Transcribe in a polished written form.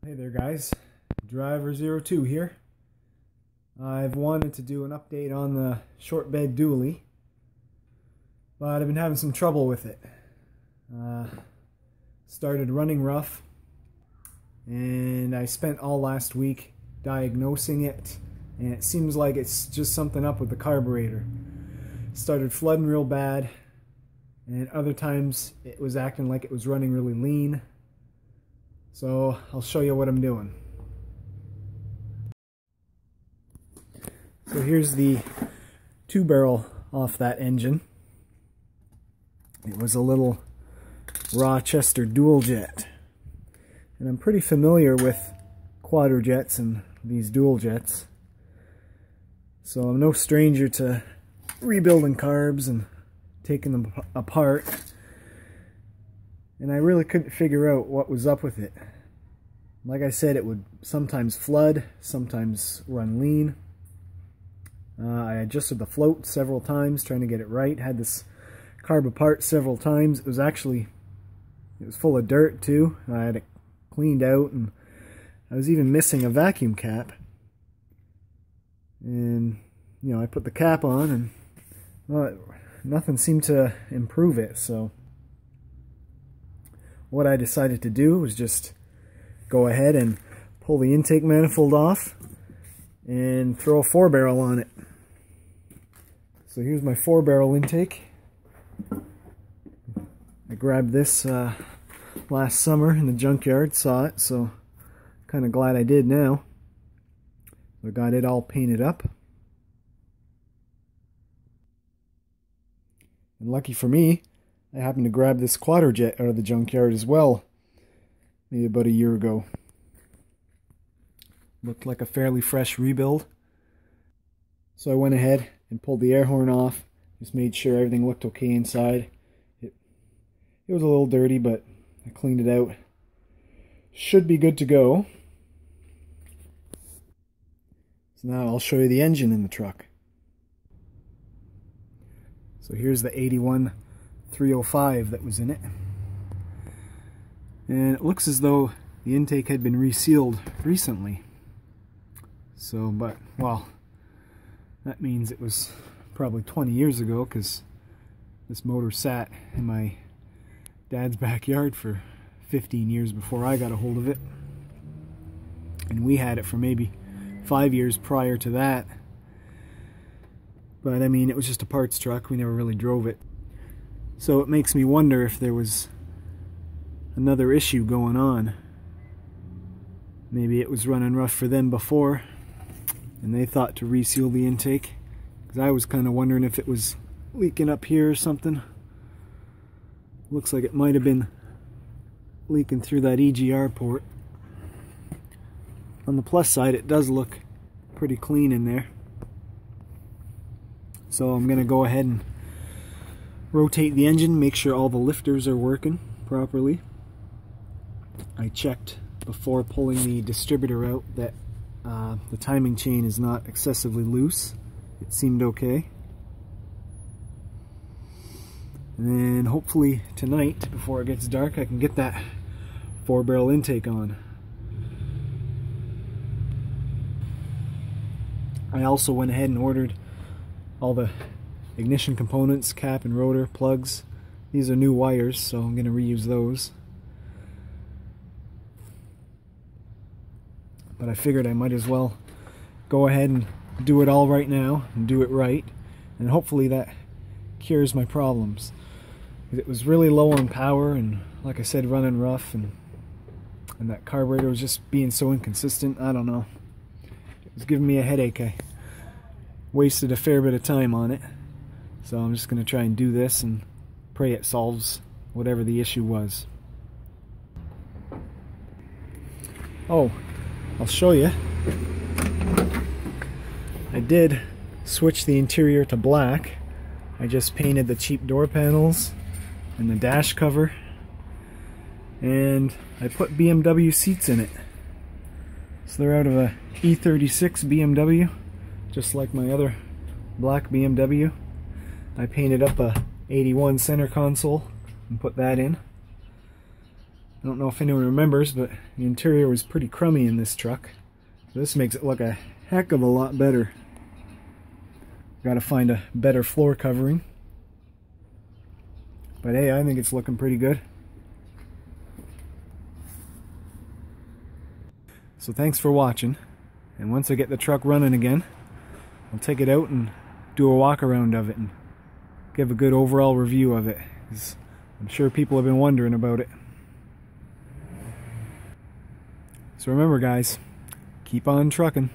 Hey there guys, Driver02 here. I've wanted to do an update on the short bed dually, but I've been having some trouble with it. Started running rough, and I spent all last week diagnosing it, and it seems like it's just something up with the carburetor. It started flooding real bad, and other times it was acting like it was running really lean. So I'll show you what I'm doing. So here's the 2-barrel off that engine. It was a little Rochester dual jet. And I'm pretty familiar with Quadrajets and these dual jets. So I'm no stranger to rebuilding carbs and taking them apart. And I really couldn't figure out what was up with it. Like I said, it would sometimes flood, sometimes run lean. I adjusted the float several times trying to get it right. Had this carb apart several times. It was full of dirt too. I had it cleaned out, and I was even missing a vacuum cap. And I put the cap on, and well, nothing seemed to improve it. So what I decided to do was just go ahead and pull the intake manifold off and throw a 4-barrel on it. So here's my 4-barrel intake. I grabbed this last summer in the junkyard, saw it, so kind of glad I did now. I got it all painted up. And lucky for me, I happened to grab this Quadrajet out of the junkyard as well, maybe about a year ago. Looked like a fairly fresh rebuild. So I went ahead and pulled the air horn off, just made sure everything looked okay inside. It was a little dirty, but I cleaned it out. Should be good to go. So now I'll show you the engine in the truck. So here's the 81305 that was in it. And it looks as though the intake had been resealed recently. So, well, that means it was probably 20 years ago, because this motor sat in my dad's backyard for 15 years before I got a hold of it. And we had it for maybe 5 years prior to that. But I mean, it was just a parts truck. We never really drove it. So it makes me wonder if there was another issue going on. Maybe it was running rough for them before, and they thought to reseal the intake. Because I was kind of wondering if it was leaking up here or something. Looks like it might have been leaking through that EGR port. On the plus side, it does look pretty clean in there. So I'm going to go ahead and rotate the engine, make sure all the lifters are working properly. I checked before pulling the distributor out that the timing chain is not excessively loose. It seemed okay. And then hopefully tonight, before it gets dark, I can get that 4-barrel intake on. I also went ahead and ordered all the ignition components, cap and rotor, plugs. These are new wires, so I'm going to reuse those. But I figured I might as well go ahead and do it all right now, and do it right, and hopefully that cures my problems. It was really low on power, and like I said, running rough, and that carburetor was just being so inconsistent. I don't know. It was giving me a headache. I wasted a fair bit of time on it. So I'm just going to try and do this and pray it solves whatever the issue was. Oh, I'll show you. I did switch the interior to black. I just painted the cheap door panels and the dash cover, and I put BMW seats in it. So they're out of a E36 BMW, just like my other black BMW. I painted up a 81 center console and put that in. I don't know if anyone remembers, but the interior was pretty crummy in this truck. This makes it look a heck of a lot better. Got to find a better floor covering. But hey, I think it's looking pretty good. So thanks for watching. And once I get the truck running again, I'll take it out and do a walk around of it and give a good overall review of it, 'cause I'm sure people have been wondering about it. So remember guys, keep on trucking.